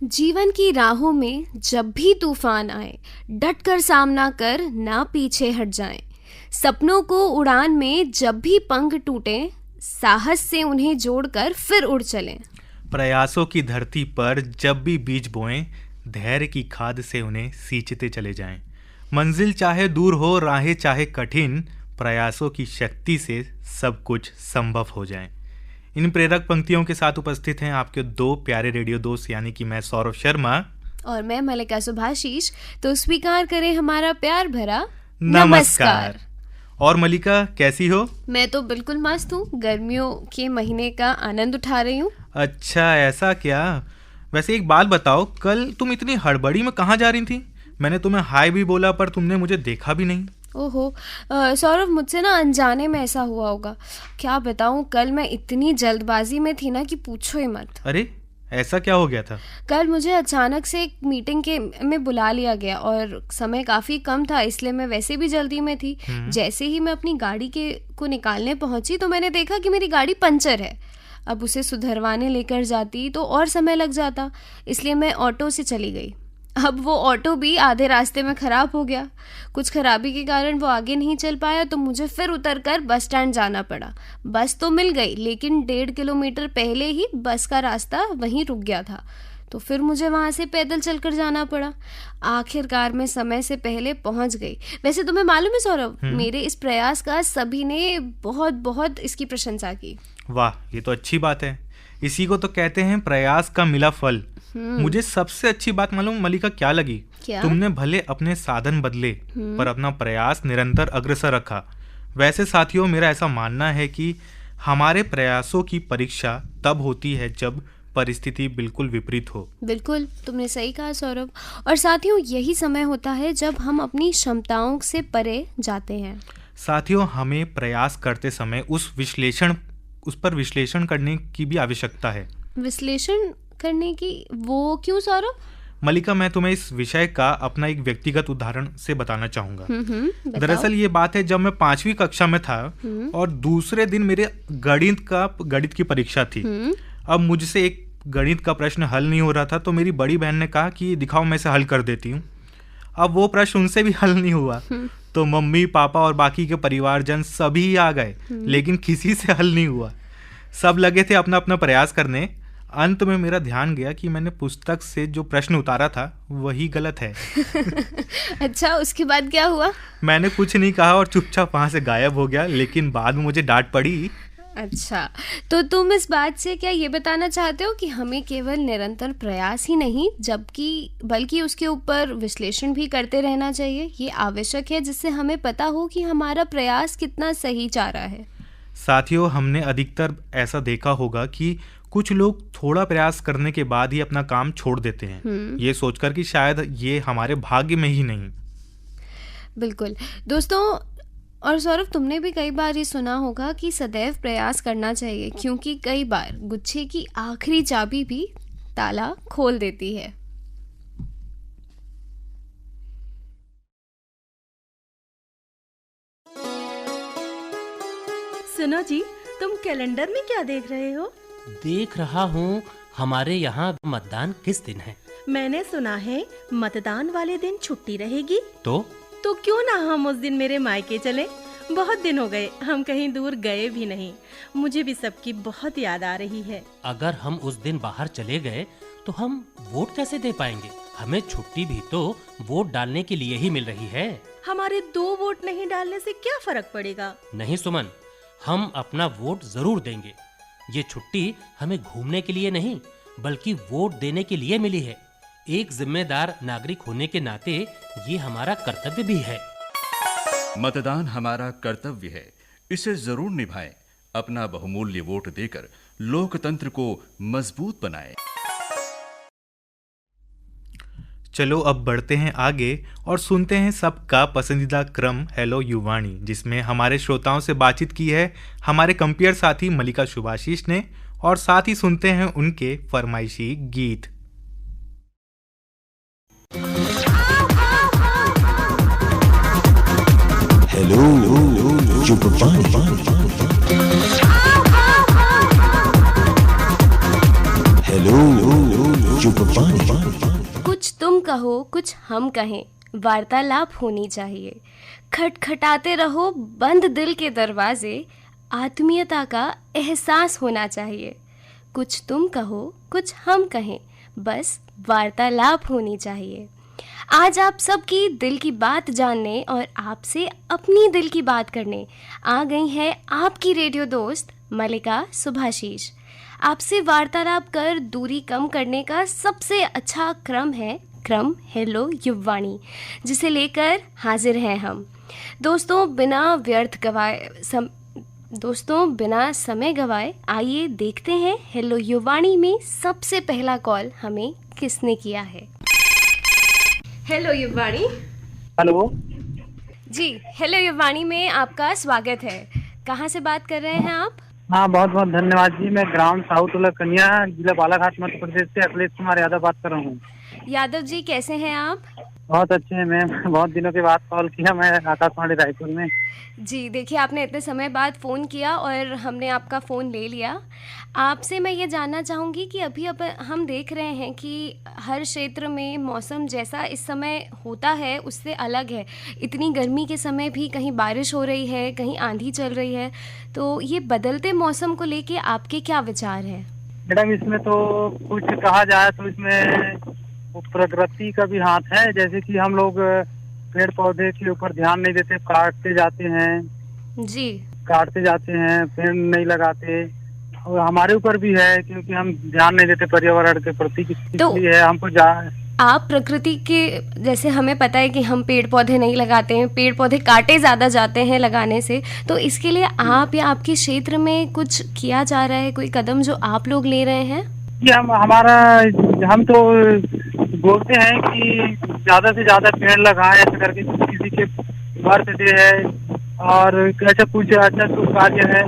जीवन की राहों में जब भी तूफान आए, डट कर सामना कर, ना पीछे हट जाएं। सपनों को उड़ान में जब भी पंख टूटे, साहस से उन्हें जोड़कर फिर उड़ चलें। प्रयासों की धरती पर जब भी बीज बोएं, धैर्य की खाद से उन्हें सींचते चले जाएं। मंजिल चाहे दूर हो, राहें चाहे कठिन, प्रयासों की शक्ति से सब कुछ संभव हो जाए। इन प्रेरक पंक्तियों के साथ उपस्थित हैं आपके दो प्यारे रेडियो दोस्त, यानी कि मैं सौरभ शर्मा और मैं मलिका सुभाषिश। तो स्वीकार करें हमारा प्यार भरा नमस्कार। और मलिका कैसी हो? मैं तो बिल्कुल मस्त हूँ, गर्मियों के महीने का आनंद उठा रही हूँ। अच्छा, ऐसा क्या? वैसे एक बात बताओ, कल तुम इतनी हड़बड़ी में कहाँ जा रही थी? मैंने तुम्हें हाय भी बोला पर तुमने मुझे देखा भी नहीं। ओहो सौरभ, मुझसे ना अनजाने में ऐसा हुआ होगा। क्या बताऊं, कल मैं इतनी जल्दबाजी में थी ना कि पूछो ही मत। अरे ऐसा क्या हो गया था? कल मुझे अचानक से एक मीटिंग में बुला लिया गया और समय काफ़ी कम था, इसलिए मैं वैसे भी जल्दी में थी। जैसे ही मैं अपनी गाड़ी को निकालने पहुंची तो मैंने देखा कि मेरी गाड़ी पंचर है। अब उसे सुधरवाने लेकर जाती तो और समय लग जाता, इसलिए मैं ऑटो से चली गई। अब वो ऑटो भी आधे रास्ते में ख़राब हो गया। कुछ खराबी के कारण वो आगे नहीं चल पाया तो मुझे फिर उतरकर बस स्टैंड जाना पड़ा। बस तो मिल गई, लेकिन 1.5 किलोमीटर पहले ही बस का रास्ता वहीं रुक गया था, तो फिर मुझे वहाँ से पैदल चलकर जाना पड़ा। आखिरकार मैं समय से पहले पहुँच गई। वैसे तुम्हें मालूम है सौरभ, मेरे इस प्रयास का सभी ने बहुत बहुत इसकी प्रशंसा की। वाह, ये तो अच्छी बात है। इसी को तो कहते हैं प्रयास का मिला फल। मुझे सबसे अच्छी बात मालूम मलिका क्या लगी? क्या? तुमने भले अपने साधन बदले पर अपना प्रयास निरंतर अग्रसर रखा। वैसे साथियों, मेरा ऐसा मानना है कि हमारे प्रयासों की परीक्षा तब होती है जब परिस्थिति बिल्कुल विपरीत हो। बिल्कुल, तुमने सही कहा सौरभ। और साथियों, यही समय होता है जब हम अपनी क्षमताओं से परे जाते हैं। साथियों, हमें प्रयास करते समय उस पर विश्लेषण करने की भी आवश्यकता है। विश्लेषण करने की? वो क्यों सौरभ? मलिका, मैं तुम्हें इस विषय का अपना एक व्यक्तिगत उदाहरण से बताना चाहूंगा। दरअसल ये बात है, जब मैं 5वीं कक्षा में था और दूसरे दिन मेरे गणित की परीक्षा थी। अब मुझसे एक गणित का प्रश्न हल नहीं हो रहा था, तो मेरी बड़ी बहन ने कहा कि दिखाओ, मैं इसे हल कर देती हूँ। अब वो प्रश्न उनसे भी हल नहीं हुआ, तो मम्मी पापा और बाकी के परिवारजन सभी आ गए, लेकिन किसी से हल नहीं हुआ। सब लगे थे अपना अपना प्रयास करने। अंत में मेरा ध्यान गया कि मैंने पुस्तक से जो प्रश्न उतारा था वही गलत है। अच्छा, उसके बाद क्या हुआ? मैंने कुछ नहीं कहा और चुपचाप वहां से गायब हो गया, लेकिन बाद में मुझे डांट पड़ी। अच्छा, तो तुम इस बात से क्या ये बताना चाहते हो कि हमें केवल निरंतर प्रयास ही नहीं बल्कि उसके ऊपर विश्लेषण भी करते रहना चाहिए? ये आवश्यक है, जिससे हमें पता हो कि हमारा प्रयास कितना सही जा रहा है। साथियों, हमने अधिकतर ऐसा देखा होगा कि कुछ लोग थोड़ा प्रयास करने के बाद ही अपना काम छोड़ देते हैं, ये सोचकर कि शायद ये हमारे भाग्य में ही नहीं। बिल्कुल दोस्तों, और सौरभ, तुमने भी कई बार ये सुना होगा कि सदैव प्रयास करना चाहिए, क्योंकि कई बार गुच्छे की आखिरी चाबी भी ताला खोल देती है। सुनो जी, तुम कैलेंडर में क्या देख रहे हो? देख रहा हूँ हमारे यहाँ मतदान किस दिन है। मैंने सुना है मतदान वाले दिन छुट्टी रहेगी। तो क्यों ना हम उस दिन मेरे मायके चले? बहुत दिन हो गए, हम कहीं दूर गए भी नहीं। मुझे भी सबकी बहुत याद आ रही है। अगर हम उस दिन बाहर चले गए तो हम वोट कैसे दे पाएंगे? हमें छुट्टी भी तो वोट डालने के लिए ही मिल रही है। हमारे 2 वोट नहीं डालने से क्या फर्क पड़ेगा? नहीं सुमन, हम अपना वोट जरूर देंगे। ये छुट्टी हमें घूमने के लिए नहीं बल्कि वोट देने के लिए मिली है। एक जिम्मेदार नागरिक होने के नाते ये हमारा कर्तव्य भी है। मतदान हमारा कर्तव्य है, इसे जरूर निभाएं। अपना बहुमूल्य वोट देकर लोकतंत्र को मजबूत बनाएं। चलो अब बढ़ते हैं आगे और सुनते हैं सबका पसंदीदा क्रम हेलो युवाणी, जिसमें हमारे श्रोताओं से बातचीत की है हमारे कंपेयर साथी मलिका सुभाषिश ने और साथ ही सुनते हैं उनके फरमाइशी गीत। हेलो कुछ तुम कहो कुछ हम कहें, वार्तालाप होनी चाहिए। खटखटाते रहो बंद दिल के दरवाजे, आत्मीयता का एहसास होना चाहिए। कुछ तुम कहो कुछ हम कहें, बस वार्तालाप होनी चाहिए। आज आप सबकी दिल की बात जानने और आपसे अपनी दिल की बात करने आ गई है आपकी रेडियो दोस्त मलिका सुभाशीष। आपसे वार्तालाप कर दूरी कम करने का सबसे अच्छा क्रम हेलो युववाणी, जिसे लेकर हाजिर हैं हम। दोस्तों बिना समय गवाए आइए देखते हैं हेलो युववाणी में सबसे पहला कॉल हमें किसने किया है। हेलो युववाणी। हेलो जी, हेलो युववाणी में आपका स्वागत है। कहाँ से बात कर रहे हैं आप? हाँ, बहुत बहुत धन्यवाद जी। मैं ग्राम साउथ उला कन्या, जिला बालाघाट, मध्य प्रदेश से अखिलेश कुमार यादव बात कर रहा हूँ। यादव जी, कैसे हैं आप? बहुत अच्छे हैं मैम। बहुत दिनों के बाद कॉल किया मैं आकाशवाणी रायपुर में। जी देखिए, आपने इतने समय बाद फ़ोन किया और हमने आपका फ़ोन ले लिया। आपसे मैं ये जानना चाहूँगी कि अभी अब हम देख रहे हैं कि हर क्षेत्र में मौसम जैसा इस समय होता है उससे अलग है। इतनी गर्मी के समय भी कहीं बारिश हो रही है, कहीं आंधी चल रही है। तो ये बदलते मौसम को लेके आपके क्या विचार हैं? मैडम, इसमें तो कुछ कहा जाए तो इसमें प्रकृति का भी हाथ है। जैसे कि हम लोग पेड़ पौधे के ऊपर ध्यान नहीं देते, काटते जाते हैं, पेड़ नहीं लगाते। और हमारे ऊपर भी है, क्योंकि हम ध्यान नहीं देते पर्यावरण के प्रति। तो है हमको आप प्रकृति के, जैसे हमें पता है कि हम पेड़ पौधे नहीं लगाते हैं, पेड़ पौधे काटे ज़्यादा जाते हैं लगाने से, तो इसके लिए आप या आपके क्षेत्र में कुछ किया जा रहा है, कोई कदम जो आप लोग ले रहे हैं? हम तो बोलते हैं कि ज्यादा से ज्यादा पेड़ लगाएं, ऐसा करके किसी के बर्थडे है और ऐसा कुछ अच्छा शुभ कार्य है,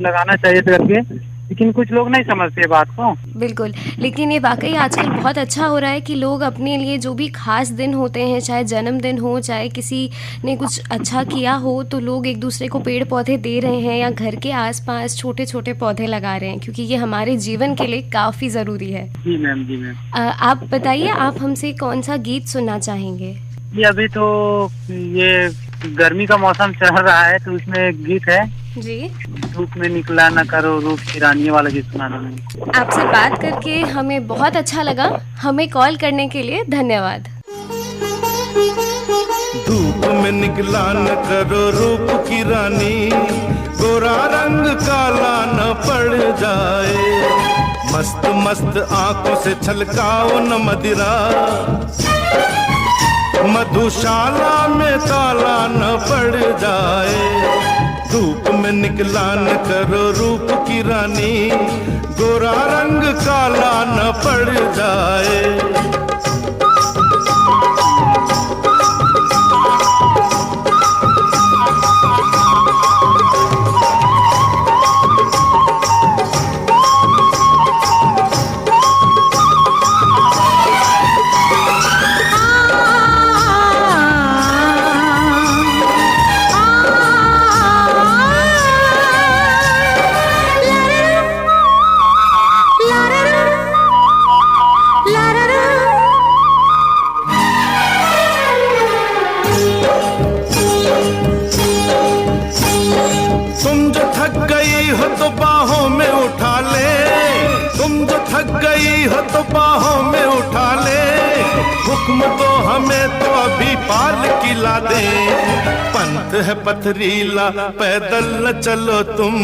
लगाना चाहिए करके। लेकिन कुछ लोग नहीं समझते बात को। बिल्कुल, लेकिन ये वाकई आजकल बहुत अच्छा हो रहा है कि लोग अपने लिए जो भी खास दिन होते हैं, चाहे जन्मदिन हो, चाहे किसी ने कुछ अच्छा किया हो, तो लोग एक दूसरे को पेड़ पौधे दे रहे हैं या घर के आसपास छोटे छोटे पौधे लगा रहे हैं, क्योंकि ये हमारे जीवन के लिए काफ़ी ज़रूरी है। जी मैम। आप बताइए, आप हमसे कौन सा गीत सुनना चाहेंगे? ये अभी तो ये गर्मी का मौसम चल रहा है, तो उसमें एक गीत है जी, धूप में निकला न करो रूप की रानी वाला गीत सुनाना है। आपसे बात करके हमें बहुत अच्छा लगा। हमें कॉल करने के लिए धन्यवाद। धूप में निकला न करो रूप की रानी, गोरा रंग काला न पड़ जाए। मस्त मस्त आंखों से छलकाओ न मदिरा, मधुशाला में काला न पड़ जाए। धूप में निकला न करो रूप की रानी, गोरा रंग काला न पड़ जाए। तो बाहों में उठा ले, हुक्म तो हमें तो अभी पाल किला दे। पंथ है पथरीला पैदल न चलो तुम,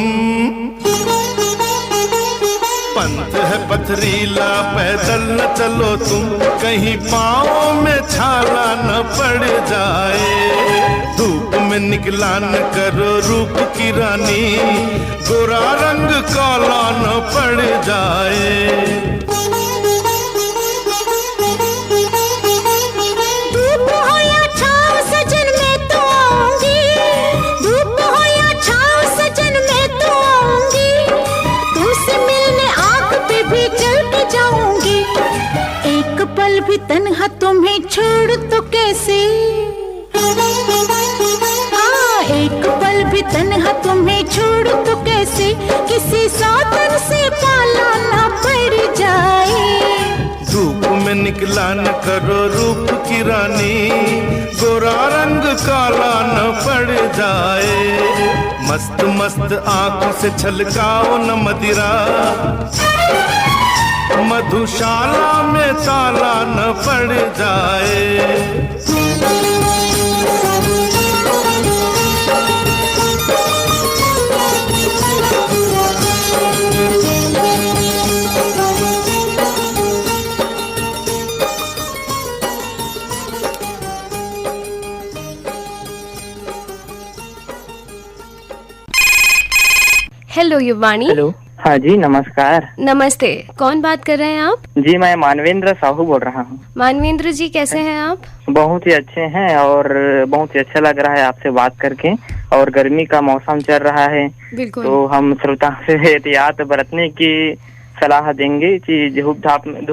पंथ है पथरीला पैदल न चलो तुम, कहीं पाँव में छाला न पड़ जाए। धूप में निकला न करो रूप की रानी, गोरा रंग काला न पड़ जाए। धूप हो या छाँव सजन में तो आऊंगी, छोड़ तो कैसे, एक पल भी तन्हा तुम्हें छोड़ तो कैसे, किसी साधन से पाला ना पड़ जाए। धूप में निकला न करो रूप की रानी, गोरा रंग काला न पड़ जाए। मस्त मस्त आंखों से छलकाओ न मदिरा, मधुशाला में ताला न पड़ जाए। हेलो युवानी। हेलो, हाँ जी नमस्कार। नमस्ते, कौन बात कर रहे हैं आप? जी मैं मानवेंद्र साहू बोल रहा हूँ। मानवेंद्र जी कैसे हैं आप? बहुत ही अच्छे हैं और बहुत ही अच्छा लग रहा है आपसे बात करके। और गर्मी का मौसम चल रहा है, बिल्कुल। तो हम श्रोता से एहतियात बरतने की सलाह देंगे कि धूप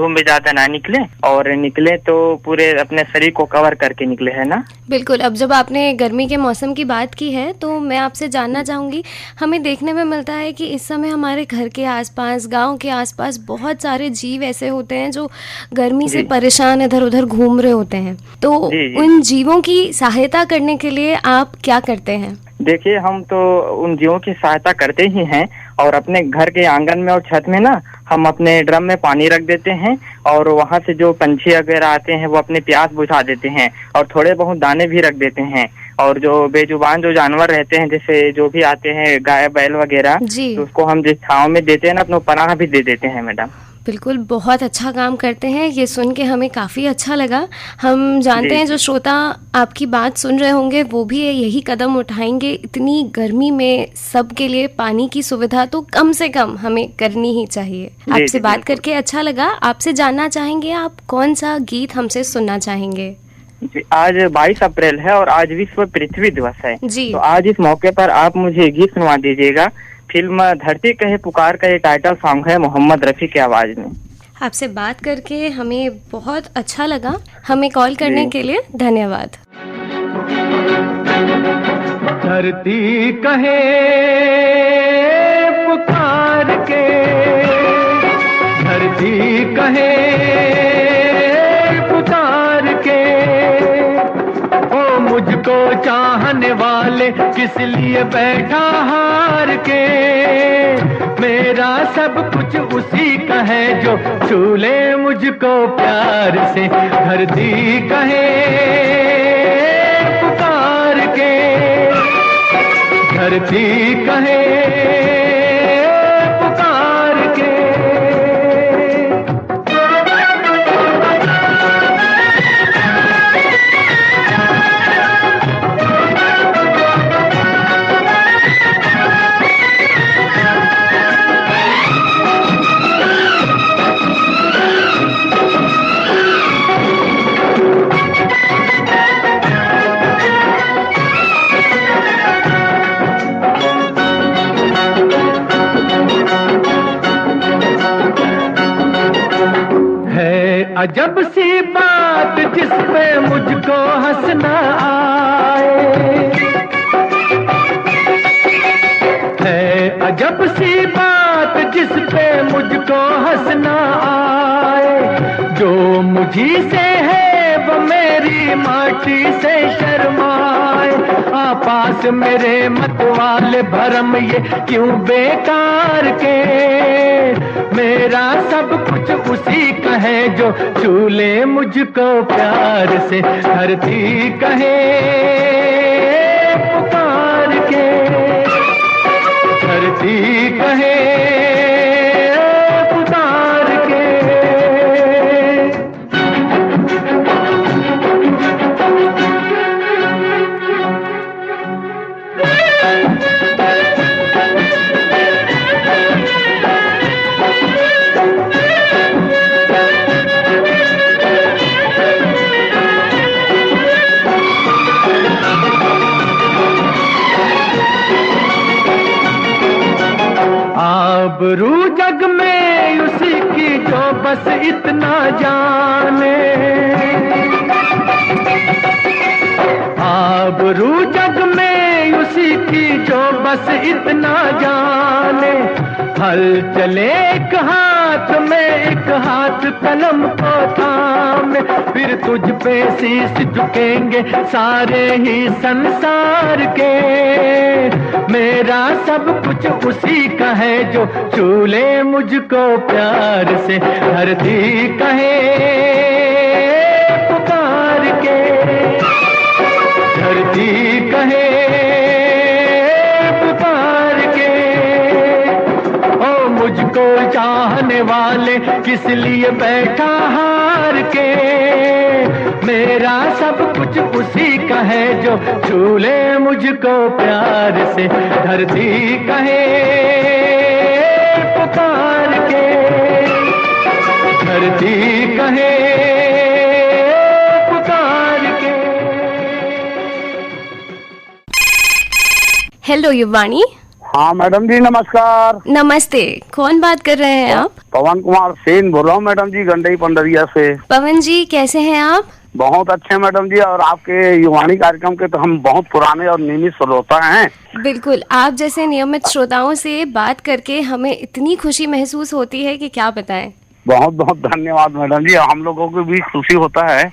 में ज्यादा ना निकले, और निकले तो पूरे अपने शरीर को कवर करके निकले, है ना? बिल्कुल। अब जब आपने गर्मी के मौसम की बात की है तो मैं आपसे जानना चाहूँगी, हमें देखने में मिलता है कि इस समय हमारे घर के आसपास, गांव के आसपास बहुत सारे जीव ऐसे होते हैं जो गर्मी से परेशान इधर उधर घूम रहे होते हैं, तो उन जीवों की सहायता करने के लिए आप क्या करते हैं? देखिए, हम तो उन जीवों की सहायता करते ही हैं, और अपने घर के आंगन में और छत में ना हम अपने ड्रम में पानी रख देते हैं, और वहाँ से जो पंछी वगैरह आते हैं वो अपने प्यास बुझा देते हैं, और थोड़े बहुत दाने भी रख देते हैं। और जो बेजुबान जो जानवर रहते हैं, जैसे जो भी आते हैं गाय बैल वगैरह, तो उसको हम जिस छांव में देते हैं ना, अपना पनाह भी दे देते हैं। मैडम बिल्कुल, बहुत अच्छा काम करते हैं, ये सुन के हमें काफ़ी अच्छा लगा। हम जानते हैं जो श्रोता आपकी बात सुन रहे होंगे वो भी यही कदम उठाएंगे। इतनी गर्मी में सबके लिए पानी की सुविधा तो कम से कम हमें करनी ही चाहिए। आपसे बात करके अच्छा लगा। आपसे जानना चाहेंगे आप कौन सा गीत हमसे सुनना चाहेंगे? जी, आज 22 अप्रैल है और आज विश्व पृथ्वी दिवस है जी। तो आज इस मौके पर आप मुझे गीत सुनवा दीजिएगा। फिल्म धरती कहे पुकार का ये टाइटल सॉन्ग है, मोहम्मद रफी की आवाज में। आपसे बात करके हमें बहुत अच्छा लगा। हमें कॉल करने के लिए धन्यवाद। धरती कहे पुकार के, धरती कहे पुकार के, ओ मुझको चाहने वाले किस लिए बैठा हार के। मेरा सब कुछ उसी का है जो छू ले मुझको प्यार से। धरती कहे पुकार के, धरती कहे पुकार के। अजब सी बात जिस पे मुझको हंसना आए, है अजब सी बात जिस पे मुझको हंसना आए। जो मुझी से है वो मेरी माटी से शर्माए। पास मेरे मतवाले भरम ये क्यों बेकार के। मेरा सब कुछ उसी का है जो छू ले मुझको प्यार से। धरती कहे पुकार के, धरती कहे पुकार के। आबरू जग में उसी की जो बस इतना जाने। आबरू जग में उसी की जो बस इतना जाने, हल चले एक हाथ में एक हाथ कलम को थामे, फिर तुझ पे शीश झुकेंगे सारे ही संसार के। मेरा सब कुछ उसी का है जो छू ले मुझको प्यार से, धरती कहे पुकार के, धरती कहे पुकार के। ओ मुझको चाहने वाले किस लिए बैठा हार के, मेरा सब कुछ उसी का है जो छू ले मुझको प्यार से, धरती कहे पुकार के, धरती कहे पुकार के। हेलो युवानी। हाँ मैडम जी नमस्कार। नमस्ते, कौन बात कर रहे हैं आप? पवन कुमार सेन बोल रहा हूँ मैडम जी, गंडई पंडरिया से। पवन जी कैसे हैं आप? बहुत अच्छे हैं मैडम जी, और आपके युवानी कार्यक्रम के तो हम बहुत पुराने और नियमित श्रोता हैं। बिल्कुल, आप जैसे नियमित श्रोताओं से बात करके हमें इतनी खुशी महसूस होती है कि क्या बताएं। बहुत बहुत धन्यवाद मैडम जी, हम लोगों को भी खुशी होता है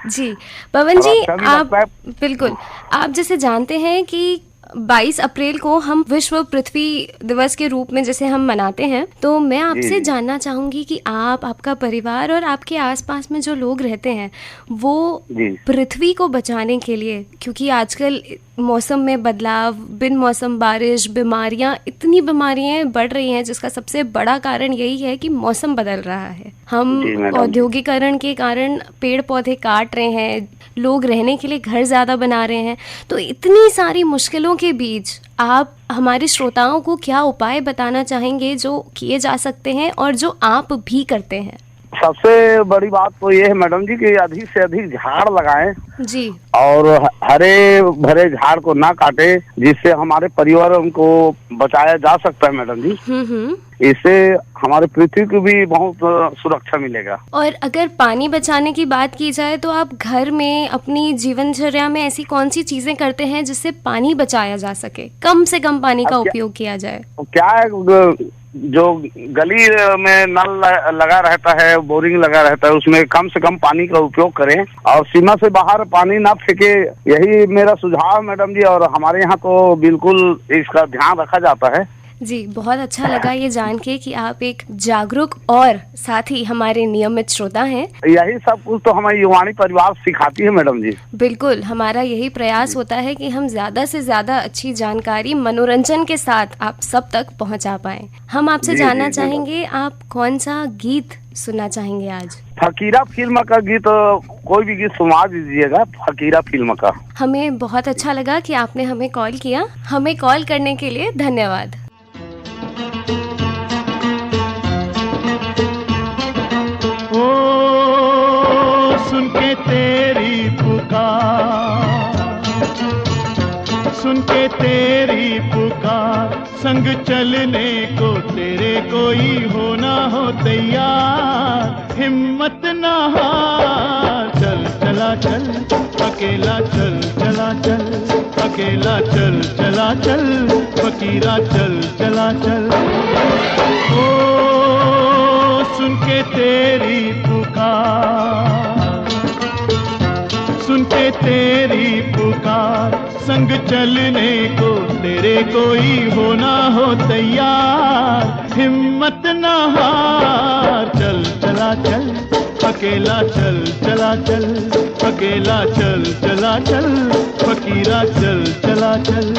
जी। पवन जी अच्छा भी आप लगता है। बिल्कुल, आप जैसे जानते हैं कि 22 अप्रैल को हम विश्व पृथ्वी दिवस के रूप में जैसे हम मनाते हैं, तो मैं आपसे जानना चाहूंगी कि आप, आपका परिवार और आपके आसपास में जो लोग रहते हैं वो पृथ्वी को बचाने के लिए, क्योंकि आजकल मौसम में बदलाव, बिन मौसम बारिश, बीमारियां, इतनी बीमारियां बढ़ रही हैं जिसका सबसे बड़ा कारण यही है कि मौसम बदल रहा है। हम औद्योगिकरण के कारण पेड़ पौधे काट रहे हैं, लोग रहने के लिए घर ज़्यादा बना रहे हैं, तो इतनी सारी मुश्किलों के बीच आप हमारे श्रोताओं को क्या उपाय बताना चाहेंगे जो किए जा सकते हैं और जो आप भी करते हैं? सबसे बड़ी बात तो ये है मैडम जी कि अधिक से अधिक झाड़ लगाएं जी, और हरे भरे झाड़ को ना काटे, जिससे हमारे परिवार को बचाया जा सकता है मैडम जी। इससे हमारे पृथ्वी को भी बहुत सुरक्षा मिलेगा। और अगर पानी बचाने की बात की जाए तो आप घर में अपनी जीवनचर्या में ऐसी कौन सी चीजें करते हैं जिससे पानी बचाया जा सके, कम से कम पानी का उपयोग किया जाए? क्या है, जो गली में नल लगा रहता है, बोरिंग लगा रहता है, उसमें कम से कम पानी का उपयोग करें और सीमा से बाहर पानी ना फेंके, यही मेरा सुझाव है मैडम जी। और हमारे यहाँ तो बिल्कुल इसका ध्यान रखा जाता है। जी, बहुत अच्छा लगा ये जान के कि आप एक जागरूक और साथ ही हमारे नियमित श्रोता हैं। यही सब कुछ तो हमारी युवानी परिवार सिखाती है मैडम जी। बिल्कुल, हमारा यही प्रयास होता है कि हम ज्यादा से ज्यादा अच्छी जानकारी मनोरंजन के साथ आप सब तक पहुंचा पाएं। हम आपसे जानना चाहेंगे, आप कौन सा गीत सुनना चाहेंगे आज? फकीरा फिल्म का गीत, कोई भी गीत सुना दीजिएगा फकीरा फिल्म का। हमें बहुत अच्छा लगा कि आपने हमें कॉल किया। हमें कॉल करने के लिए धन्यवाद। ओ सुन के तेरी पुकार, सुन के तेरी पुकार, संग चलने को तेरे कोई हो ना हो तैयार, हिम्मत ना हार, चल चला चल अकेला, चल चला चल अकेला, चल चला चल फकीरा, चल चला चल। ओ सुन के तेरी पुकार, सुन के तेरी पुकार, संग चलने को तेरे कोई हो ना हो तैयार, हिम्मत ना हार, चल चला चल अकेला, चल चला चल अकेला, चल चला चल फकीरा, चल चला चल।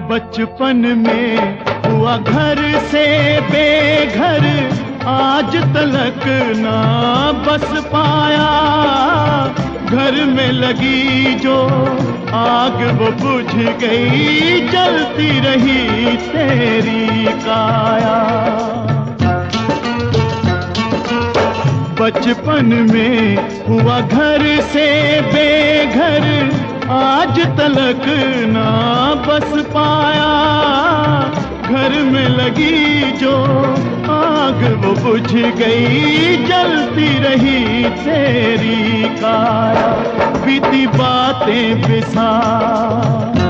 बचपन में हुआ घर से बेघर, आज तलक ना बस पाया। घर में लगी जो आग वो बुझ गई, जलती रही तेरी काया। बचपन में हुआ घर से बेघर, आज तलक ना बस पाया। घर में लगी जो आग वो बुझ गई, जलती रही तेरी काया। बीती बातें बिसार,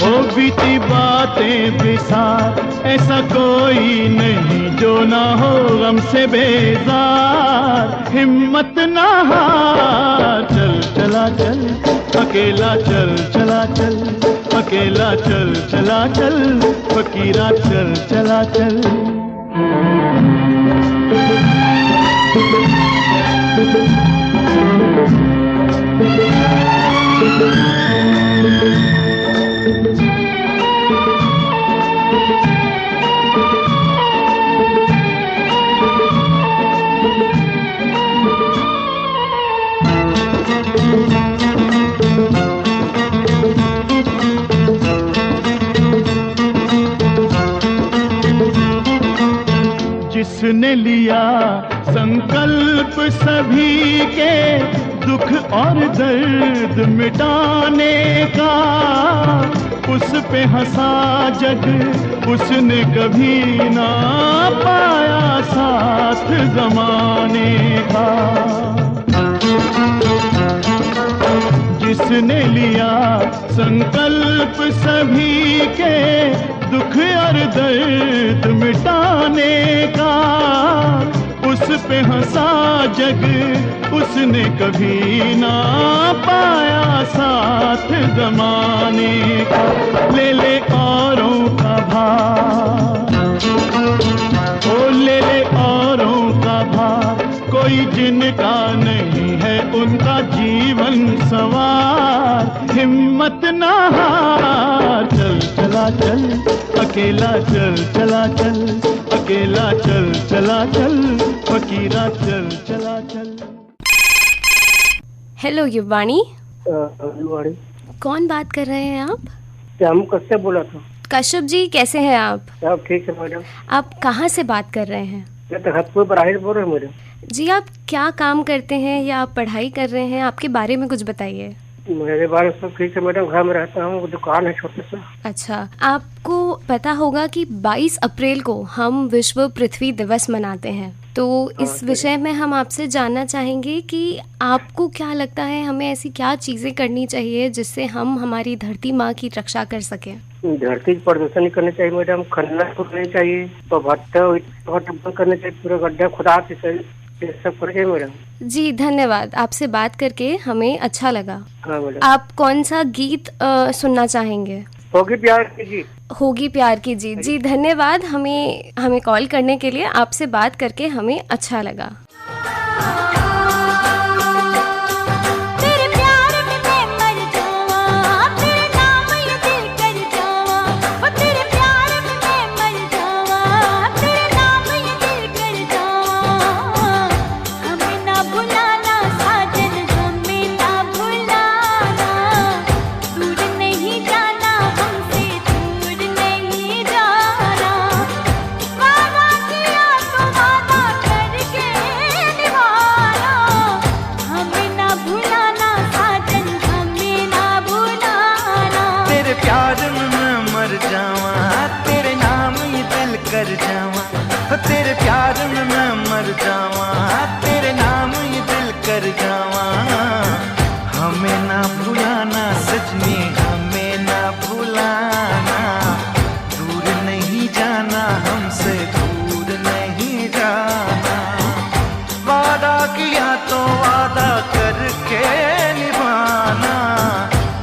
ओ बीती बातें बिसार, ऐसा कोई नहीं जो ना हो गम से बेजार। हिम्मत ना हार, चल चला चल अकेला, चल चला चल अकेला, चल चला चल फकीरा, चल चला चल। जिसने लिया संकल्प सभी के दुख और दर्द मिटाने का, उस पे हंसा जग उसने कभी ना पाया साथ जमाने का। जिसने लिया संकल्प सभी के दुख और दर्द मिटाने का, उस पे हंसा जग उसने कभी ना पाया साथ जमाने का। ले ले औरों का भार, ओ ले ले औरों का भार, कोई जिनका नहीं है उनका जीवन सवार। हिम्मत ना हार, चल चला चल अकेला, चल चला चल अकेला, चल चला चल फकीरा, चल चला चल। हेलो युवाणी, युवाणी कौन बात कर रहे हैं आप? हम कश्यप बोला था। कश्यप जी कैसे हैं आप? सब ठीक है मैडम। आप कहाँ से बात कर रहे हैं? मैं तखतपुर बराहिर बोल रहा हूँ मैडम। जी, आप क्या काम करते हैं या आप पढ़ाई कर रहे हैं? आपके बारे में कुछ बताइए। मेरे बारे में सब ठीक है मैडम, घर में रहता हूँ, दुकान है छोटा सा। अच्छा, आपको पता होगा कि 22 अप्रैल को हम विश्व पृथ्वी दिवस मनाते हैं, तो इस विषय में हम आपसे जानना चाहेंगे कि आपको क्या लगता है हमें ऐसी क्या चीजें करनी चाहिए जिससे हम हमारी धरती माँ की रक्षा कर सकें? धरती प्रदूषण नहीं करना चाहिए मैडम, खनन नहीं चाहिए, तो भट्टा बंद करना चाहिए, पूरा गड्ढा खुदा से सब कर मैडम। जी धन्यवाद, आपसे बात करके हमें अच्छा लगा। हाँ मैडम। आप कौन सा गीत सुनना चाहेंगे? होगी प्यार की जीत। होगी प्यार की जीत। जी धन्यवाद, हमें कॉल करने के लिए। आपसे बात करके हमें अच्छा लगा। तेरे प्यार में मैं मर जावा, तेरे नाम ये दिल कर जावा। हमें ना भुलाना सजनी, हमें ना भुलाना, दूर नहीं जाना हमसे, दूर नहीं जाना। वादा किया तो वादा करके निभाना,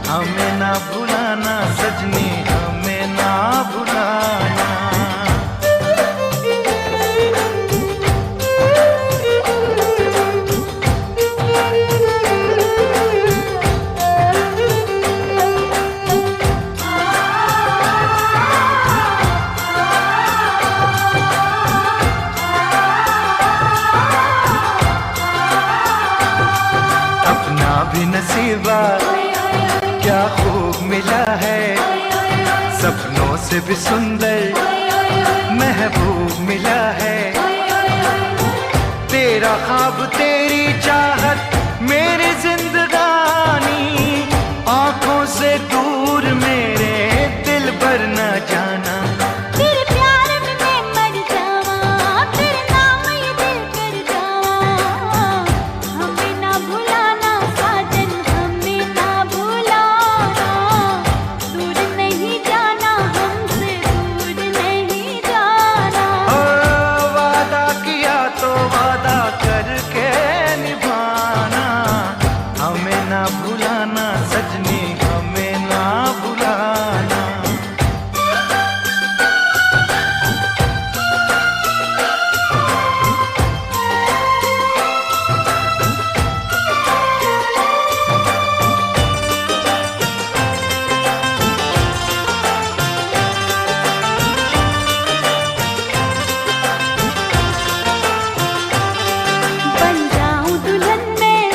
हमें ना भुलाना सजनी, हमें ना भुलाना। क्या खूब मिला है, सपनों से भी सुंदर महबूब मिला है। तेरा ख्वाब तेरी चाहत मेरी जिंदगानी, आंखों से दूर मेरे दिल भर न जाना। तेरे प्यार में मैं मर जावा, तेरे नाम ये दिल कर जावा। हमें ना भुलाना साजन, हमें ना भुलाना। दूर नहीं जाना हमसे, दूर नहीं जाना। ओ वादा किया तो वादा करके निभाना। हमें ना भुलाना सजनी, हमें ना भुलाना। बन जाऊं दुल्हन मैं,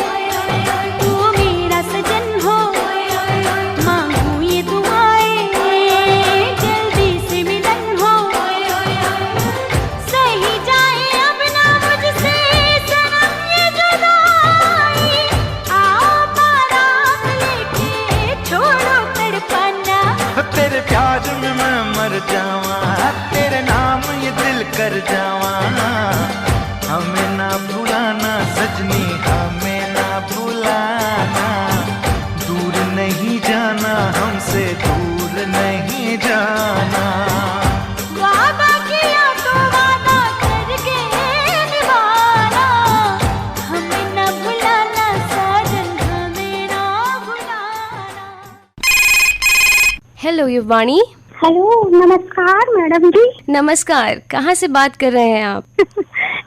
तू मेरा सजन हो। मांगूं ये दुआएं, जल्दी से मिलन हो। सही जाए अब ना मुझसे सनम ये जुदाई। आओ बारात लेके छोड़ो तड़पना। तेरे प्यार में मैं मर जावा, तेरे नाम ये दिल कर जावा। हमें ना भुलाना सजनी, हमें ना भुलाना। दूर नहीं जाना हमसे, दूर नहीं जाना। वादा किया तो वादा करके निभाना। हमें ना भुलाना साजन, हमें ना भुलाना। हेलो युवानी। हेलो, नमस्कार मैडम जी। नमस्कार, कहाँ से बात कर रहे हैं आप?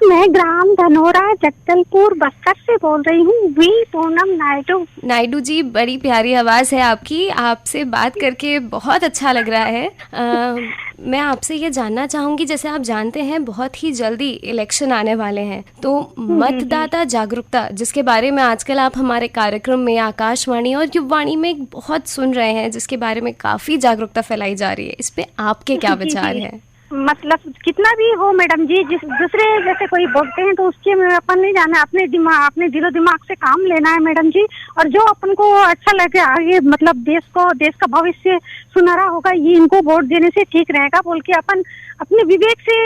मैं ग्राम धनोरा जगदलपुर बस्तर से बोल रही हूँ, वी पूनम नायडू। नायडू जी, बड़ी प्यारी आवाज़ है आपकी, आपसे बात करके बहुत अच्छा लग रहा है। मैं आपसे ये जानना चाहूँगी, जैसे आप जानते हैं बहुत ही जल्दी इलेक्शन आने वाले हैं, तो मतदाता जागरूकता जिसके बारे में आजकल आप हमारे कार्यक्रम में आकाशवाणी और युवाणी में बहुत सुन रहे हैं, जिसके बारे में काफ़ी जागरूकता फैलाई जा रही है, इस पे आपके क्या विचार हैं? मतलब कितना भी हो मैडम जी, जिस दूसरे जैसे कोई बोलते हैं तो उसके में अपन नहीं जाना, अपने दिमाग, अपने दिलो दिमाग से काम लेना है मैडम जी। और जो अपन को अच्छा लगे आगे, मतलब देश का भविष्य सुनहरा होगा, ये इनको वोट देने से ठीक रहेगा बोल के अपन अपने विवेक से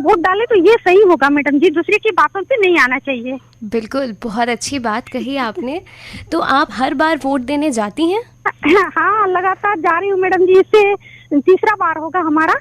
वोट डाले तो ये सही होगा मैडम जी। दूसरे की बातों पे नहीं आना चाहिए। बिल्कुल, बहुत अच्छी बात कही आपने। तो आप हर बार वोट देने जाती हैं? हाँ, लगातार जा रही हूँ मैडम जी, इससे तीसरा बार होगा हमारा।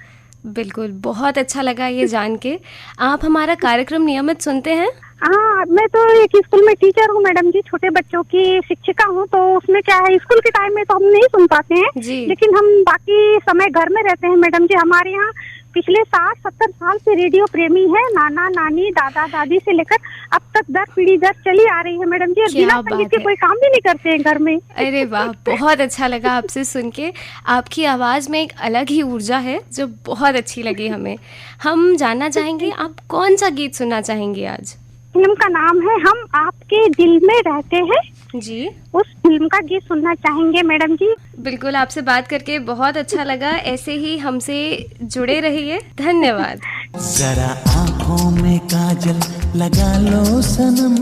बिल्कुल, बहुत अच्छा लगा ये जान के। आप हमारा कार्यक्रम नियमित सुनते हैं? हाँ, मैं तो एक स्कूल में टीचर हूँ मैडम जी, छोटे बच्चों की शिक्षिका हूँ। तो उसमें क्या है, स्कूल के टाइम में तो हम नहीं सुन पाते हैं, लेकिन हम बाकी समय घर में रहते हैं मैडम जी। हमारे यहाँ पिछले 60-70 साल से रेडियो प्रेमी है, नाना नानी दादा दादी से लेकर अब तक 10 पीढ़ी दर चली आ रही है मैडम जी। और बिना संगीत के कोई काम भी नहीं करते हैं घर में। अरे वाह, बहुत अच्छा लगा आपसे सुन के। आपकी आवाज़ में एक अलग ही ऊर्जा है जो बहुत अच्छी लगी हमें। हम जानना चाहेंगे आप कौन सा गीत सुनना चाहेंगे आज? फिल्म का नाम है हम आपके दिल में रहते हैं जी। उस फिल्म का गीत सुनना चाहेंगे मैडम जी। बिल्कुल, आपसे बात करके बहुत अच्छा लगा, ऐसे ही हमसे जुड़े रहिए। धन्यवाद। जरा आँखों में काजल लगा लो सनम,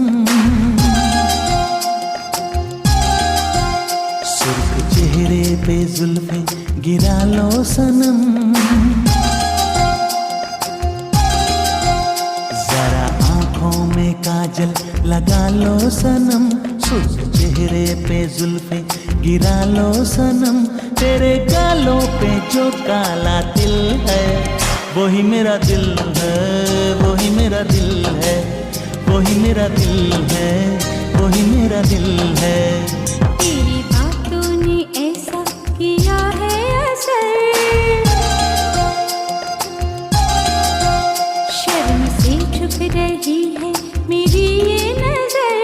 सुर्ख चेहरे पे जुल्फे गिरा लो सनम। जरा आँखों में काजल लगा लो सनम, सुर्ख चेहरे पे जुल्फे गिरा लो सनम। तेरे गालों पे जो काला तिल है, वही मेरा दिल है, वही मेरा दिल है, वही मेरा दिल है, वही मेरा दिल है। तेरी बातों ने ऐसा किया है असर, शर्म से छुप रही है मेरी ये नजर।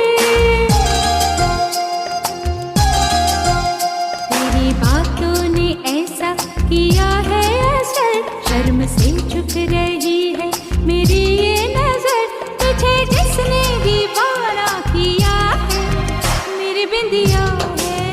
तेरी बातों ने ऐसा किया है असर, शर्म से छुप रही है मेरी ये नजर। तुझे जिसने दीवाना किया है, मेरी बिंदिया है,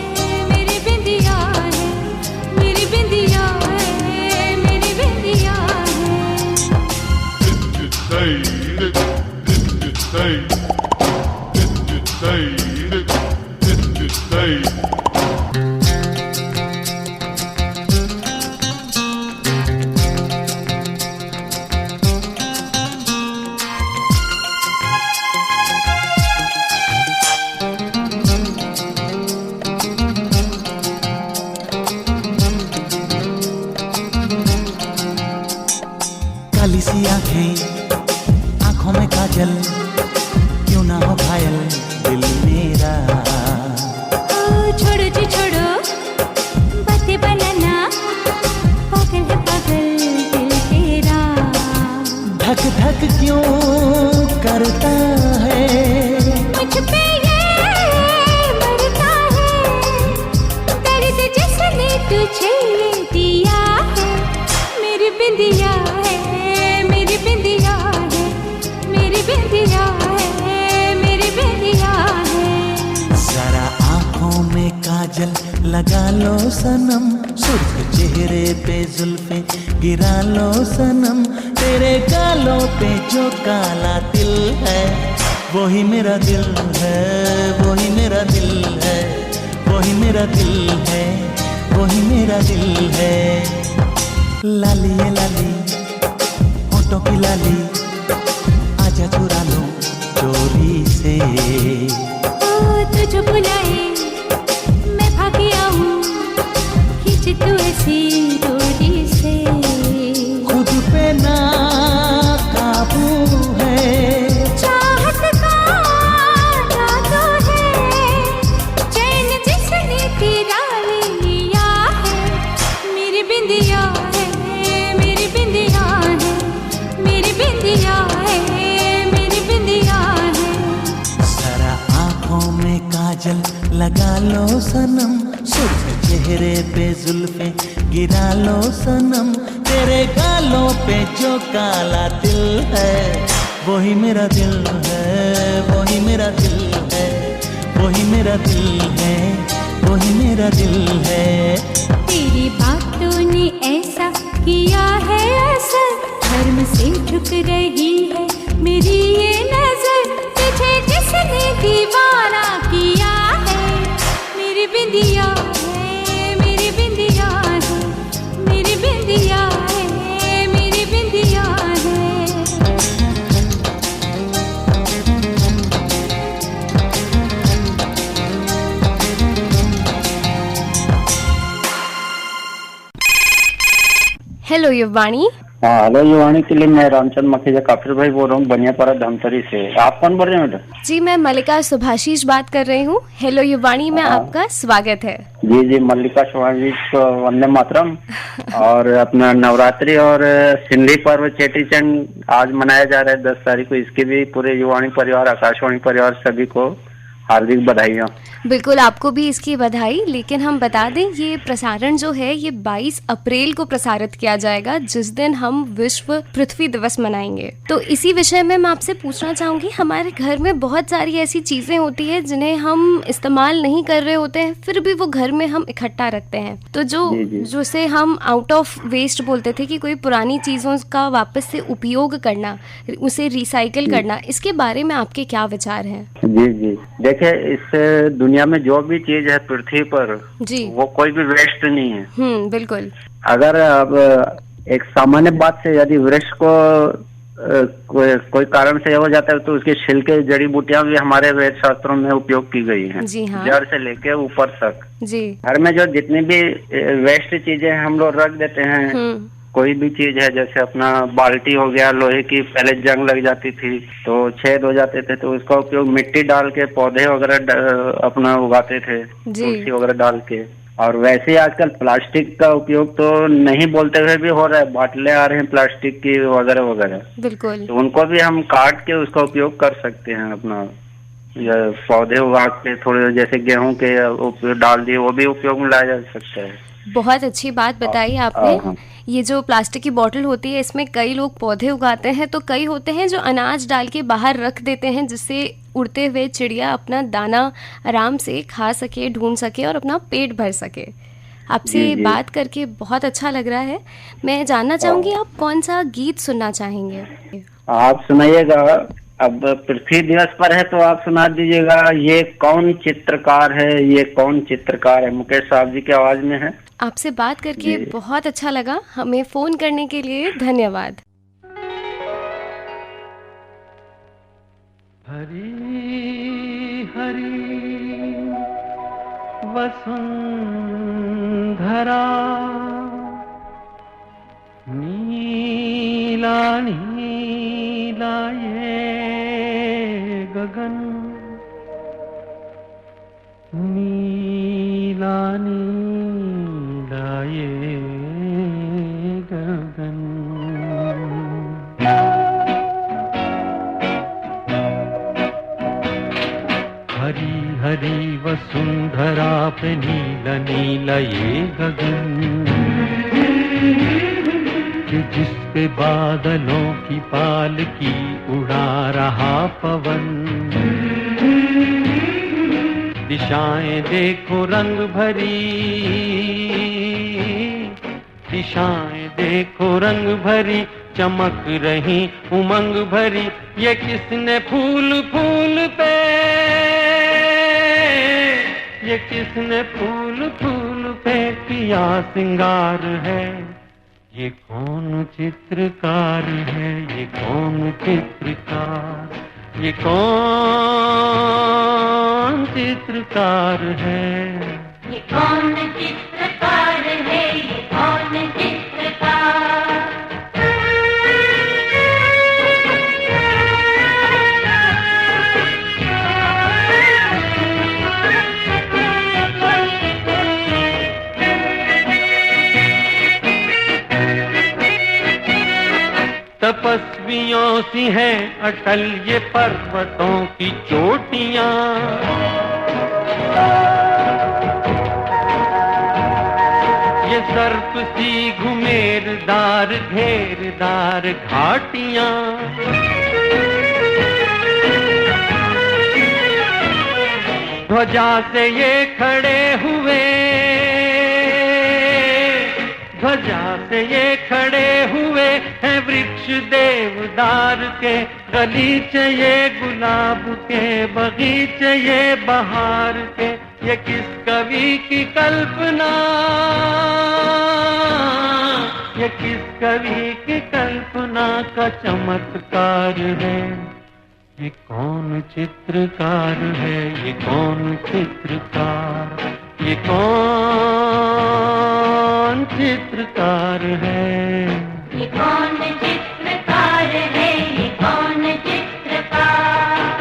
तुझे ये दिया है, मेरी बिंदिया है, मेरी बिंदिया है, मेरी बिंदिया है, मेरी बिंदिया है। जरा आँखों में काजल लगा लो सनम, सुर्ख चेहरे पे जुल्फे गिरा लो सनम, तेरे गालों पे जो काला तिल है वही मेरा दिल है, वही मेरा दिल है, वही मेरा दिल है, वही मेरा दिल है। लाली ये लाली होठों की लाली, आजा चुरा लो चोरी से। ओ तुझे बुलाए मैं भागी आऊं, खींच तू ऐसी डोरी से। खुद पे ना काबू है, चाहत का जादू है, चैन जिसने तेरा ले लिया है, मेरी बिंदिया है, मेरी बिंदिया है, मेरी बिंदिया है, मेरी बिंदिया है। जरा आँखों में काजल लगा लो सनम, सुर्ख चेहरे पे जुल्फे गिरा लो सनम, तेरे गालों पे जो काला तिल है वही मेरा दिल है, वही मेरा दिल है, वही मेरा दिल है, वही मेरा दिल है। तेरी बातों ने ऐसा किया है असर, धर्म से झुक रही है मेरी ये नजर, तुझे जिसने दीवाना किया है, मेरी बिंदिया है, मेरी बिंदिया है, मेरी बिंदिया है, मेरी बिंदिया है। हेलो युवाणी। हाँ हेलो युवाणी के लिए मैं रामचंद्र मखीजा काफिर भाई बोल रहा हूँ, बनियापाड़ा धमतरी से। आप कौन बोल रहे हैं मैडम? जी मैं मल्लिका सुभाषीष बात कर रही हूँ। हेलो युवाणी में आपका स्वागत है। जी जी मल्लिका सुभाषीष को वंदे मातरम। और अपना नवरात्रि और सिंधी पर्व चेटी चंड आज मनाया जा रहा है 10 तारीख को, इसकी भी पूरे युवाणी परिवार, आकाशवाणी परिवार सभी को हार्दिक बधाइयाँ। बिल्कुल आपको भी इसकी बधाई। लेकिन हम बता दें ये प्रसारण जो है ये 22 अप्रैल को प्रसारित किया जाएगा, जिस दिन हम विश्व पृथ्वी दिवस मनाएंगे। तो इसी विषय में मैं आपसे पूछना चाहूँगी, हमारे घर में बहुत सारी ऐसी चीज़ें होती है जिन्हें हम इस्तेमाल नहीं कर रहे होते हैं, फिर भी वो घर में हम इकट्ठा रखते हैं। तो जिसे हम आउट ऑफ वेस्ट बोलते थे कि कोई पुरानी चीज़ों का वापस से उपयोग करना, उसे रिसाइकिल करना, इसके बारे में आपके क्या विचार हैं? जी जी देखिए, इस दुनिया में जो भी चीज है पृथ्वी पर जी वो कोई भी वेस्ट नहीं है। बिल्कुल। अगर अब एक सामान्य बात से यदि वृक्ष को कोई कारण से हो जाता है तो उसके छिलके, जड़ी बूटियां भी हमारे वेद शास्त्रों में उपयोग की गई हैं। जी हाँ। जड़ से लेके ऊपर तक। जी। घर में जो जितनी भी वेस्ट चीजें हम लोग रख देते हैं, कोई भी चीज है, जैसे अपना बाल्टी हो गया लोहे की, पहले जंग लग जाती थी तो छेद हो जाते थे, तो उसका उपयोग मिट्टी डाल के पौधे वगैरह अपना उगाते थे, तुलसी वगैरह डाल के। और वैसे आजकल प्लास्टिक का उपयोग तो नहीं बोलते हुए भी हो रहा है, बाटले आ रहे हैं प्लास्टिक की वगैरह वगैरह। बिल्कुल। तो उनको भी हम काट के उसका उपयोग कर सकते हैं, अपना या पौधे उगा के थोड़े, जैसे गेहूं के डाल दिए, वो भी उपयोग में लाया जा सकता है। बहुत अच्छी बात बताई आपने। ये जो प्लास्टिक की बोतल होती है इसमें कई लोग पौधे उगाते हैं, तो कई होते हैं जो अनाज डाल के बाहर रख देते हैं, जिससे उड़ते हुए चिड़िया अपना दाना आराम से खा सके, ढूंढ सके और अपना पेट भर सके। आपसे बात करके बहुत अच्छा लग रहा है। मैं जानना चाहूँगी आप कौन सा गीत सुनना चाहेंगे? आप सुनाइएगा। अब पृथ्वी दिवस पर है तो आप सुना दीजिएगा, ये कौन चित्रकार है, ये कौन चित्रकार है, मुकेश साहब जी की आवाज में है। आपसे बात करके बहुत अच्छा लगा। हमें फोन करने के लिए धन्यवाद। हरी हरी वसुंधरा, नीला नीला ये गगन, नीला नीला ये गगन। हरी हरी वसुंधरा पे नीला नीला ये गगन, कि जिस पे बादलों की पालकी उड़ा रहा पवन। दिशाएं देखो रंग भरी, दिशाएं देखो रंग भरी, चमक रही उमंग भरी। ये किसने फूल फूल पे, ये किसने फूल फूल पे किया सिंगार है। ये कौन चित्रकार है, ये कौन चित्रकार, ये कौन चित्रकार है। ये कौन चित्रकार है, ये कौन चित्रकार। तपस्वियों सी हैं अटल ये पर्वतों की चोटियां, ये सर्प सी घुमेरदार घेरदार घाटियां। ध्वजा से ये खड़े हुए, ध्वजा से ये खड़े हुए हैं वृक्ष देवदार के। गलीचे ये गुलाब के, बगीचे ये बहार के। ये किस कवि की कल्पना, ये किस कवि की कल्पना का चमत्कार है। ये कौन चित्रकार है, ये कौन चित्रकार, ये कौन चित्रकार है। ये कौन चित्रकार है, ये कौन चित्रकार।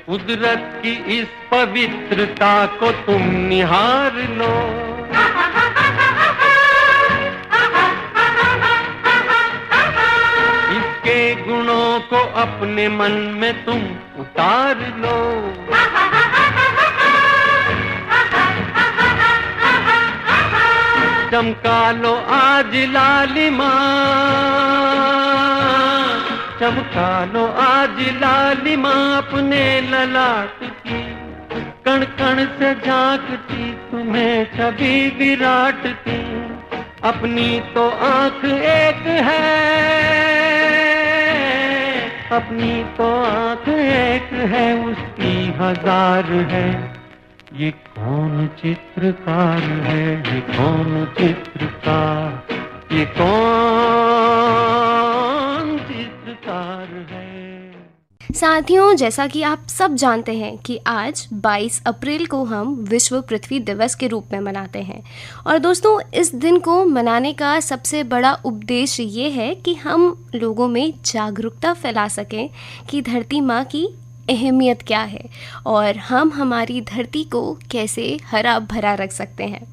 कुदरत की इस पवित्रता को तुम निहार लो, इसके गुणों को अपने मन में तुम उतार लो। चमका लो आज लालिमा, चमका लो आज लालिमा अपने ललाट की। कण कण से झांकती तुम्हें छवि विराट की। अपनी तो आंख एक है, अपनी तो आंख एक है, उसकी हजार है। ये कौन चित्रकार है, ये कौन चित्रकार, ये कौन चित्रकार है। साथियों, जैसा कि आप सब जानते हैं कि आज 22 अप्रैल को हम विश्व पृथ्वी दिवस के रूप में मनाते हैं। और दोस्तों, इस दिन को मनाने का सबसे बड़ा उद्देश्य ये है कि हम लोगों में जागरूकता फैला सकें कि धरती माँ की अहमियत क्या है और हम हमारी धरती को कैसे हरा भरा रख सकते हैं।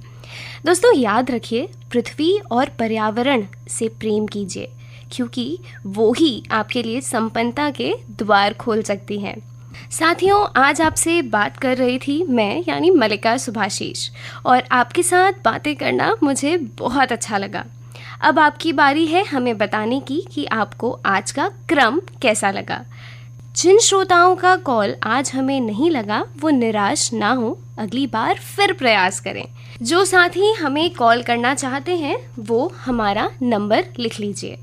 दोस्तों, याद रखिए, पृथ्वी और पर्यावरण से प्रेम कीजिए, क्योंकि वो ही आपके लिए संपन्नता के द्वार खोल सकती हैं। साथियों, आज आपसे बात कर रही थी मैं, यानी मल्लिका सुभाशीष, और आपके साथ बातें करना मुझे बहुत अच्छा लगा। अब आपकी बारी है हमें बताने की कि आपको आज का क्रम कैसा लगा। जिन श्रोताओं का कॉल आज हमें नहीं लगा वो निराश ना हो, अगली बार फिर प्रयास करें। जो साथी हमें कॉल करना चाहते हैं वो हमारा नंबर लिख लीजिए।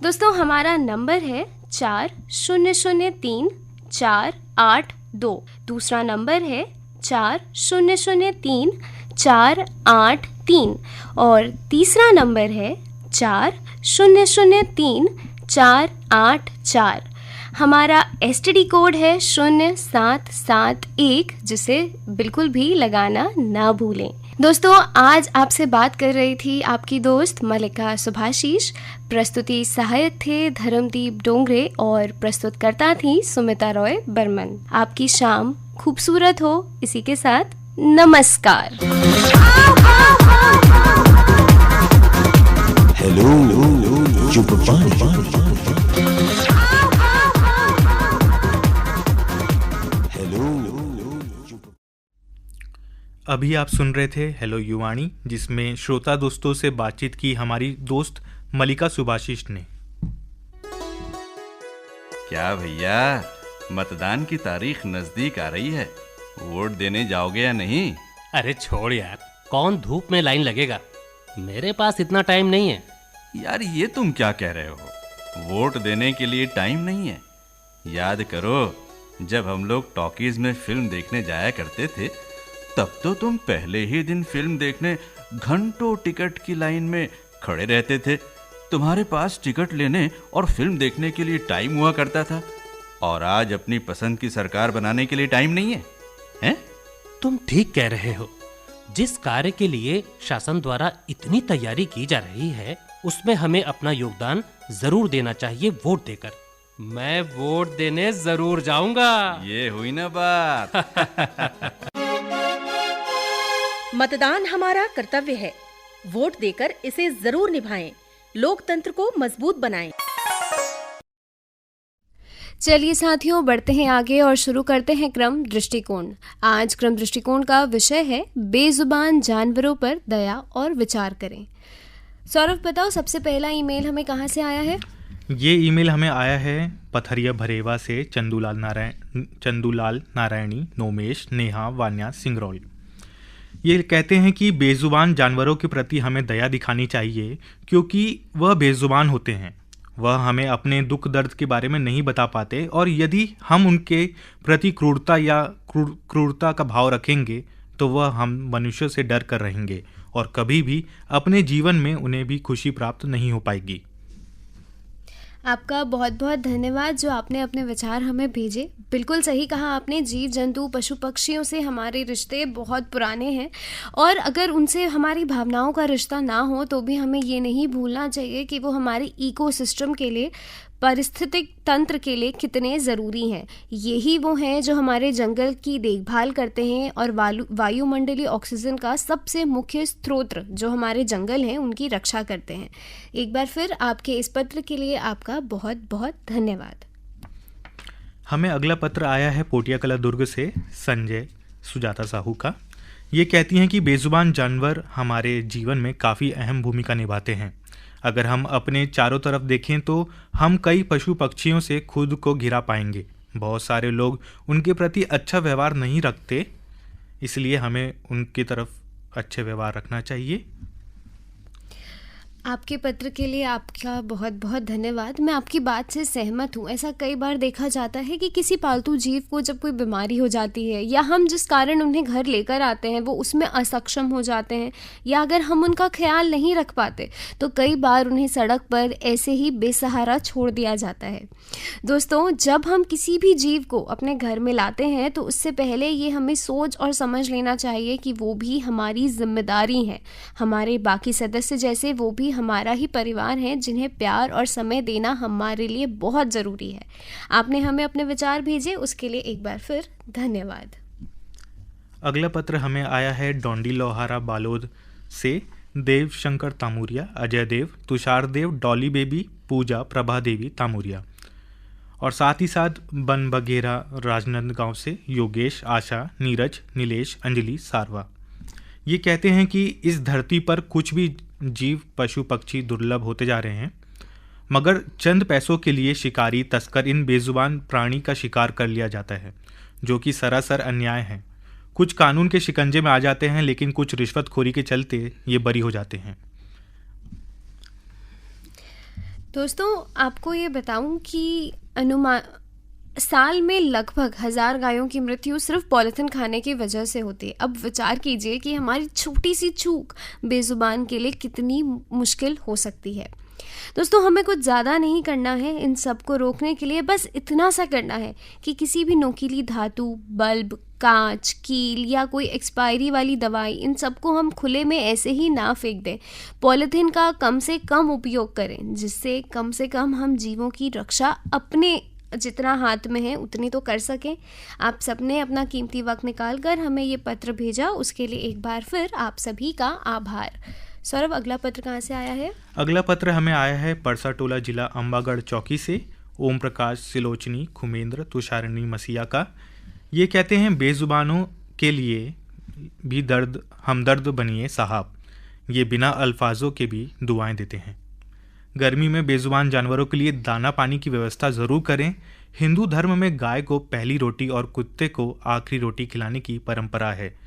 दोस्तों, हमारा नंबर है 4003-482। दूसरा नंबर है 4003-483 और तीसरा नंबर है 4003-484। हमारा STD कोड है 0771, जिसे बिल्कुल भी लगाना ना भूलें। दोस्तों, आज आपसे बात कर रही थी आपकी दोस्त मल्लिका सुभाशीष। प्रस्तुति सहायक थे धर्मदीप डोंगरे और प्रस्तुतकर्ता थी सुमिता रॉय बर्मन। आपकी शाम खूबसूरत हो, इसी के साथ नमस्कार। हेलो अभी आप सुन रहे थे हेलो युवाणी, जिसमें श्रोता दोस्तों से बातचीत की हमारी दोस्त मलिका सुभाषिष ने। क्या भैया, मतदान की तारीख नजदीक आ रही है, वोट देने जाओगे या नहीं? अरे छोड़ यार, कौन धूप में लाइन लगेगा, मेरे पास इतना टाइम नहीं है। यार ये तुम क्या कह रहे हो, वोट देने के लिए टाइम नहीं है? याद करो, जब हम लोग टॉकीज में फिल्म देखने जाया करते थे, तब तो तुम पहले ही दिन फिल्म देखने घंटों टिकट की लाइन में खड़े रहते थे। तुम्हारे पास टिकट लेने और फिल्म देखने के लिए टाइम हुआ करता था, और आज अपनी पसंद की सरकार बनाने के लिए टाइम नहीं है, हैं? तुम ठीक कह रहे हो। जिस कार्य के लिए शासन द्वारा इतनी तैयारी की जा रही है, उसमें हमें अपना योगदान जरूर देना चाहिए वोट देकर। मैं वोट देने जरूर जाऊंगा। ये हुई ना बात। मतदान हमारा कर्तव्य है, वोट देकर इसे जरूर निभाएं, लोकतंत्र को मजबूत बनाएं। चलिए साथियों, बढ़ते हैं आगे और शुरू करते हैं क्रम दृष्टिकोण। आज क्रम दृष्टिकोण का विषय है बेजुबान जानवरों पर दया और विचार करें। सौरभ बताओ, सबसे पहला ईमेल हमें कहाँ से आया है? ये ईमेल हमें आया है पथरिया भरेवा से चंदूलाल नारायणी, नोमेश, नेहा, वान्या, सिंगरौल। ये कहते हैं कि बेजुबान जानवरों के प्रति हमें दया दिखानी चाहिए, क्योंकि वह बेजुबान होते हैं। वह हमें अपने दुख दर्द के बारे में नहीं बता पाते, और यदि हम उनके प्रति क्रूरता का भाव रखेंगे तो वह हम मनुष्य से डर कर रहेंगे और कभी भी अपने जीवन में उन्हें भी खुशी प्राप्त नहीं हो पाएगी। आपका बहुत बहुत धन्यवाद जो आपने अपने विचार हमें भेजे। बिल्कुल सही कहा आपने, जीव जंतु पशु पक्षियों से हमारे रिश्ते बहुत पुराने हैं, और अगर उनसे हमारी भावनाओं का रिश्ता ना हो तो भी हमें ये नहीं भूलना चाहिए कि वो हमारे इकोसिस्टम के लिए, पारिस्थितिक तंत्र के लिए कितने ज़रूरी हैं। यही वो हैं जो हमारे जंगल की देखभाल करते हैं और वायुमंडलीय ऑक्सीजन का सबसे मुख्य स्रोत जो हमारे जंगल हैं उनकी रक्षा करते हैं। एक बार फिर आपके इस पत्र के लिए आपका बहुत बहुत धन्यवाद। हमें अगला पत्र आया है पोटिया कला दुर्ग से संजय सुजाता साहू का। ये कहती हैं कि बेजुबान जानवर हमारे जीवन में काफ़ी अहम भूमिका निभाते हैं। अगर हम अपने चारों तरफ देखें तो हम कई पशु पक्षियों से खुद को घिरा पाएंगे। बहुत सारे लोग उनके प्रति अच्छा व्यवहार नहीं रखते, इसलिए हमें उनकी तरफ अच्छे व्यवहार रखना चाहिए। आपके पत्र के लिए आपका बहुत बहुत धन्यवाद। मैं आपकी बात से सहमत हूँ। ऐसा कई बार देखा जाता है कि किसी पालतू जीव को जब कोई बीमारी हो जाती है, या हम जिस कारण उन्हें घर लेकर आते हैं वो उसमें असक्षम हो जाते हैं, या अगर हम उनका ख्याल नहीं रख पाते तो कई बार उन्हें सड़क पर ऐसे ही बेसहारा छोड़ दिया जाता है। दोस्तों, जब हम किसी भी जीव को अपने घर में लाते हैं तो उससे पहले ये हमें सोच और समझ लेना चाहिए कि वो भी हमारी जिम्मेदारी है। हमारे बाकी सदस्य जैसे वो भी हमारा ही परिवार है, जिन्हें प्यार और समय देना हमारे लिए बहुत ज़रूरी है। आपने हमें अपने विचार भेजे, उसके लिए एक बार फिर धन्यवाद। अगला पत्र हमें आया है डोंडी लोहारा बालोद से देव शंकर तामुरिया, अजय देव, तुषार देव, डॉली बेबी, पूजा, प्रभा देवी तामुरिया, और साथ ही साथ बन बघेरा राजनांदगांव से योगेश, आशा, नीरज, नीलेश, अंजलि, सारवा। ये कहते हैं कि इस धरती पर कुछ भी जीव पशु पक्षी दुर्लभ होते जा रहे हैं, मगर चंद पैसों के लिए शिकारी तस्कर इन बेजुबान प्राणी का शिकार कर लिया जाता है, जो कि सरासर अन्याय है। कुछ कानून के शिकंजे में आ जाते हैं, लेकिन कुछ रिश्वतखोरी के चलते ये बरी हो जाते हैं। दोस्तों, आपको ये बताऊं कि साल में लगभग 1000 गायों की मृत्यु सिर्फ पॉलिथीन खाने की वजह से होती है। अब विचार कीजिए कि हमारी छोटी सी चूक बेजुबान के लिए कितनी मुश्किल हो सकती है। दोस्तों, हमें कुछ ज़्यादा नहीं करना है इन सब को रोकने के लिए, बस इतना सा करना है कि किसी भी नोकीली धातु, बल्ब, कांच, कील या कोई एक्सपायरी वाली दवाई, इन सबको हम खुले में ऐसे ही ना फेंक दें। पॉलिथीन का कम से कम उपयोग करें, जिससे कम से कम हम जीवों की रक्षा अपने जितना हाथ में है उतनी तो कर सकें। आप सबने अपना कीमती वक्त निकाल कर हमें ये पत्र भेजा, उसके लिए एक बार फिर आप सभी का आभार। सौरभ, अगला पत्र कहाँ से आया है? अगला पत्र हमें आया है परसा टोला, जिला अम्बागढ़ चौकी से ओम प्रकाश सिलोचनी खुमेंद्र तुषारिणी मसीहा का। ये कहते हैं, बेजुबानों के लिए भी दर्द हमदर्द बनिए साहब, ये बिना अल्फाजों के भी दुआएं देते हैं। गर्मी में बेजुबान जानवरों के लिए दाना पानी की व्यवस्था ज़रूर करें। हिंदू धर्म में गाय को पहली रोटी और कुत्ते को आखिरी रोटी खिलाने की परंपरा है।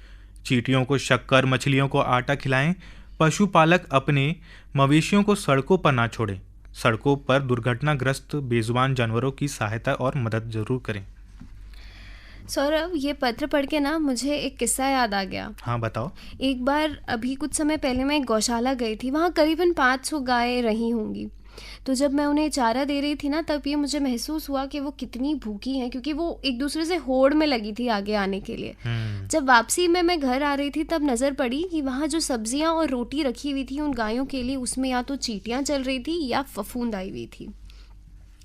चींटियों को शक्कर, मछलियों को आटा खिलाएं। पशुपालक अपने मवेशियों को सड़कों पर ना छोड़ें। सड़कों पर दुर्घटनाग्रस्त बेजुबान जानवरों की सहायता और मदद जरूर करें। सौरभ, ये पत्र पढ़ के ना मुझे एक किस्सा याद आ गया। हाँ, बताओ। एक बार अभी कुछ समय पहले मैं एक गौशाला गई थी। वहाँ करीबन 500 गायें रही होंगी। तो जब मैं उन्हें चारा दे रही थी ना, तब ये मुझे महसूस हुआ कि वो कितनी भूखी हैं, क्योंकि वो एक दूसरे से होड़ में लगी थी आगे आने के लिए। जब वापसी में मैं घर आ रही थी तब नज़र पड़ी कि वहाँ जो सब्जियाँ और रोटी रखी हुई थी उन गायों के लिए, उसमें या तो चींटियाँ चल रही थी या फफूंद आई हुई थी।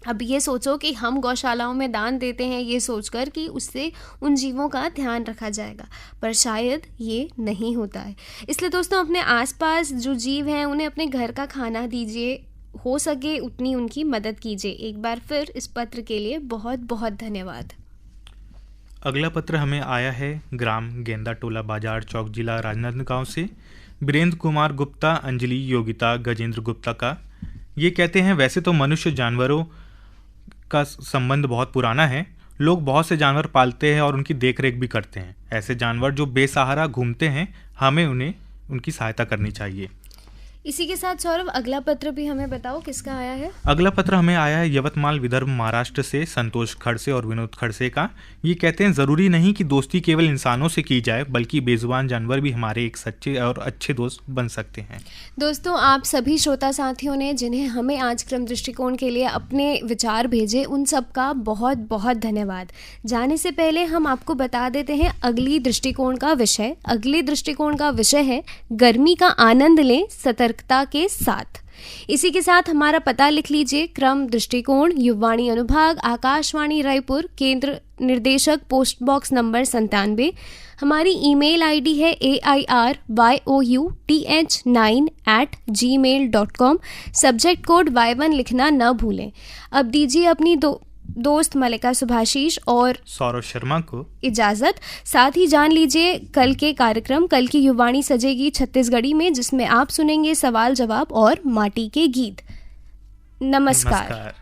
अब ये सोचो कि हम गौशालाओं में दान देते हैं ये सोचकर कि उससे उन जीवों का ध्यान रखा जाएगा, पर शायद ये नहीं होता है। इसलिए दोस्तों, अपने आसपास जो जीव हैं उन्हें अपने घर का खाना दीजिए, हो सके उतनी उनकी मदद कीजिए। एक बार फिर इस पत्र के लिए बहुत बहुत धन्यवाद। अगला पत्र हमें आया है ग्राम गेंदा टोला बाजार चौक, जिला राजनांदगांव से वीरेंद्र कुमार गुप्ता, अंजलि योगिता, गजेंद्र गुप्ता का। ये कहते हैं, वैसे तो मनुष्य जानवरों का संबंध बहुत पुराना है। लोग बहुत से जानवर पालते हैं और उनकी देखरेख भी करते हैं। ऐसे जानवर जो बेसहारा घूमते हैं, हमें उन्हें उनकी सहायता करनी चाहिए। इसी के साथ सौरभ, अगला पत्र भी हमें बताओ किसका आया है? अगला पत्र हमें आया है यवतमाल विदर्भ महाराष्ट्र से संतोष खड़से और विनोद खड़से का। ये कहते हैं, ज़रूरी नहीं कि दोस्ती केवल इंसानों से की जाए, बल्कि बेजुबान जानवर भी हमारे एक सच्चे और अच्छे दोस्त बन सकते हैं। दोस्तों, आप सभी श्रोता साथियों ने जिन्हें हमें आज क्रम दृष्टिकोण के लिए अपने विचार भेजे, उन सब का बहुत बहुत धन्यवाद। जाने से पहले हम आपको बता देते हैं अगली दृष्टिकोण का विषय। अगले दृष्टिकोण का विषय है गर्मी का आनंद लें सतर्कता के साथ। इसी के साथ हमारा पता लिख लीजिए, क्रम दृष्टिकोण, युववाणी अनुभाग, आकाशवाणी रायपुर, केंद्र निर्देशक, पोस्ट बॉक्स नंबर 97। हमारी ईमेल आईडी है airyouth9@gmail.com। सब्जेक्ट कोड Y1 लिखना न भूलें। अब दीजिए अपनी दोस्त मलिका सुभाषीष और सौरभ शर्मा को इजाजत। साथ ही जान लीजिए कल के कार्यक्रम, कल की युवाणी सजेगी छत्तीसगढ़ी में, जिसमें आप सुनेंगे सवाल जवाब और माटी के गीत। नमस्कार।